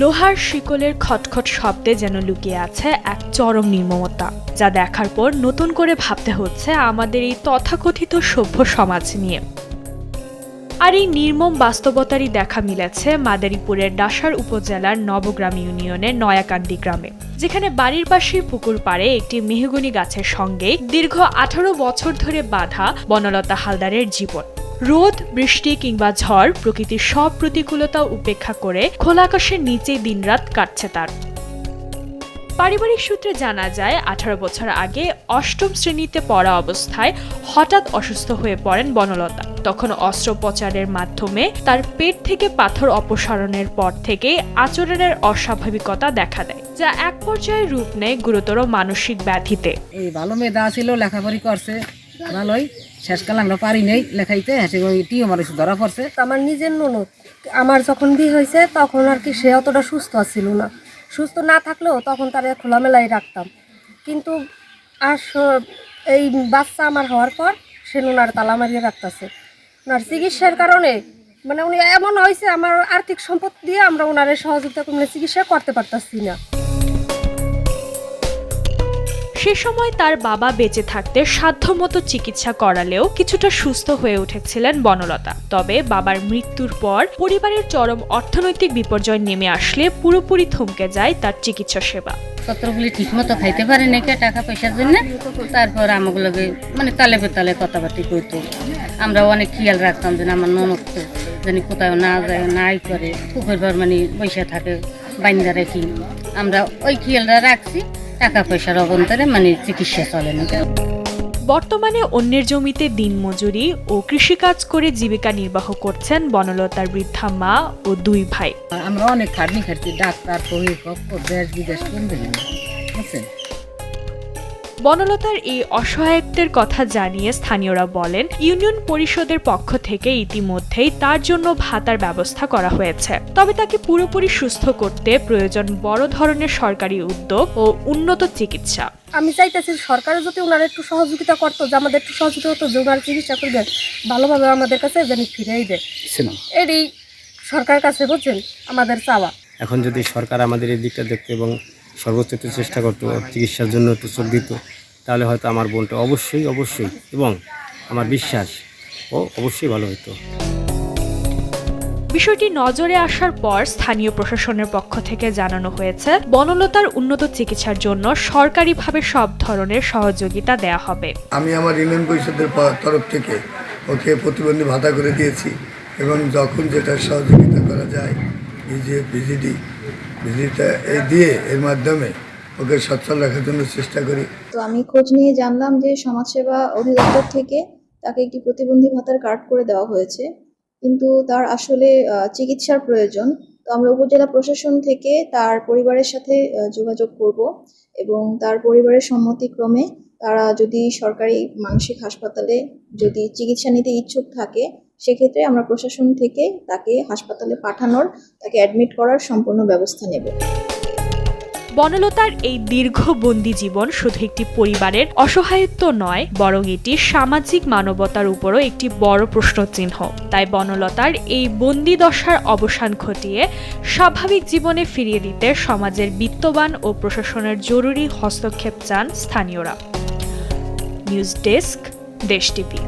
লোহার শিকলের খটখট শব্দে যেন লুকিয়ে আছে এক চরম নির্মমতা, যা দেখার পর নতুন করে ভাবতে হচ্ছে আমাদের এই তথাকথিত সভ্য সমাজ নিয়ে। আর এই নির্মম বাস্তবতারই দেখা মিলেছে মাদারীপুরের ডাসার উপজেলার নবগ্রাম ইউনিয়নের নয়াকান্দি গ্রামে, যেখানে বাড়ির পাশের পুকুর পাড়ে একটি মেহগনি গাছের সঙ্গে দীর্ঘ 18 বছর ধরে বাঁধা বনলতা হালদারের জীবন। রোদ, বৃষ্টি কিংবা ঝড়, প্রকৃতির সব প্রতিকূলতা উপেক্ষা করে খোলা আকাশের নিচেই দিনরাত কাটছে তার। পারিবারিক সূত্রে জানা যায়, 18 বছর আগে 8ম শ্রেণীতে পড়া অবস্থায় হঠাৎ অসুস্থ হয়ে পড়েন বনলতা। তখন অস্ত্রোপচারের মাধ্যমে তার পেট থেকে পাথর অপসারণের পর থেকে আচরণের অস্বাভাবিকতা দেখা দেয়, যা এক পর্যায়ে রূপ নেয় গুরুতর মানসিক ব্যাধিতে। এই ভালো মেধা ছিল, লেখাপড়ি করছে ভালোই, শেষকালে আমরা পারি নেই লেখাইতে, টিউমার ধরা পড়ছে। আমার নিজের ননদ, আমার যখন বিয়ে হয়েছে তখন আর কি সে অতটা সুস্থ ছিল না। সুস্থ না থাকলেও তখন তারা খোলামেলাই রাখতাম, কিন্তু আর এই বাচ্চা আমার হওয়ার পর সে ওনার তালা মারিয়ে রাখতেছে। ওনার চিকিৎসার কারণে মানে উনি এমন হয়েছে, আমার আর্থিক সম্পদ দিয়ে আমরা ওনার সহযোগিতা করে চিকিৎসা করতে পারতাছি না। সে সময় তার বাবা বেঁচে থাকতে সাধ্যমতো চিকিৎসা করালেও কিছুটা সুস্থ হয়ে উঠেছিলেন বনলতা। তবে বাবার মৃত্যুর পর পরিবারের চরম অর্থনৈতিক বিপর্যয় নেমে আসলে পুরোপুরি থমকে যায় তার চিকিৎসা সেবা। পত্রগুলি ঠিক মতো খাইতে পারে নাকি টাকা পয়সার জন্য, তারপর আমাগুলোকে মানে তালে বেতালে কথাবার্তি করতো। আমরা অনেক খেয়াল রাখতাম যেন আমার ননদ তো জানি কোথাও না যায়, নাই করে পুকুর ঘর মানে পয়সা থাকে বাইন্দা রাখি, আমরা ওই খেয়ালটা রাখছি। টাকা পয়সার অবন্তরে মানে চিকিৎসা চলে না। বর্তমানে অন্যের জমিতে দিনমজুরি ও কৃষিকাজ করে জীবিকা নির্বাহ করছেন বনলতার বৃদ্ধা মা ও 2 ভাই। আমরা অনেক খাটনি খাচ্ছি, ডাক্তার দেশ বিদেশ বুঝছেন। বনলতার এই অসহায়ত্বের কথা জানিয়ে স্থানীয়রা বলেন, ইউনিয়ন পরিষদের পক্ষ থেকে ইতিমধ্যেই তার জন্য ভাতার ব্যবস্থা করা হয়েছে। তবে তাকে পুরোপুরি সুস্থ করতে প্রয়োজন বড় ধরনের সরকারি উদ্যোগ ও উন্নত চিকিৎসা। আমি চাইতেছি সরকার যদি ওনারা একটু সহযোগিতা করতো, যে আমাদের একটু সহযোগিতা করতো, যে ওনার চিকিৎসা করবে ভালোভাবে আমাদের কাছে জানি ফিরেই দেয়। এটাই সরকারের কাছে বুঝছেন আমাদের চাওয়া। এখন যদি সরকার আমাদের এই দিকটা দেখতো এবং সর্বোচ্চ একটু চেষ্টা করতো, চিকিৎসার জন্য একটু চোখ দিত, তাহলে হয়তো আমার বোনটা অবশ্যই এবং আমার বিশ্বাস ও অবশ্যই ভালো হতো। বিষয়টি নজরে আসার পর স্থানীয় প্রশাসনের পক্ষ থেকে জানানো হয়েছে, বনলতার উন্নত চিকিৎসার জন্য সরকারিভাবে সব ধরনের সহযোগিতা দেয়া হবে। আমি আমার ইউনিয়ন পরিষদের তরফ থেকে ওকে প্রতিবন্ধী ভাতা করে দিয়েছি এবং যখন যেটা সহযোগিতা করা যায় ভিজিটা দিয়ে এর মাধ্যমে ওকে সচ্ছল রাখার জন্য চেষ্টা করি। তো আমি খোঁজ নিয়ে জানলাম যে সমাজসেবা অধিদপ্তর থেকে তাকে একটি প্রতিবন্ধী ভাতার কার্ড করে দেওয়া হয়েছে, কিন্তু তার আসলে চিকিৎসার প্রয়োজন। তো আমরা উপজেলা প্রশাসন থেকে তার পরিবারের সাথে যোগাযোগ করব এবং তার পরিবারের সম্মতিক্রমে তারা যদি সরকারি মানসিক হাসপাতালে যদি চিকিৎসা নিতে ইচ্ছুক থাকে, সেক্ষেত্রে আমরা প্রশাসন থেকে তাকে হাসপাতালে পাঠানোর, তাকে অ্যাডমিট করার সম্পূর্ণ ব্যবস্থা নেব। বনলতার এই দীর্ঘ বন্দি জীবন শুধু একটি পরিবারের অসহায়ত্ব নয়, বরং এটি সামাজিক মানবতার উপরও একটি বড় প্রশ্নচিহ্ন। তাই বনলতার এই বন্দি দশার অবসান ঘটিয়ে স্বাভাবিক জীবনে ফিরিয়ে দিতে সমাজের বিত্তবান ও প্রশাসনের জরুরি হস্তক্ষেপ চান স্থানীয়রা। নিউজ ডেস্ক, দেশ টিভি।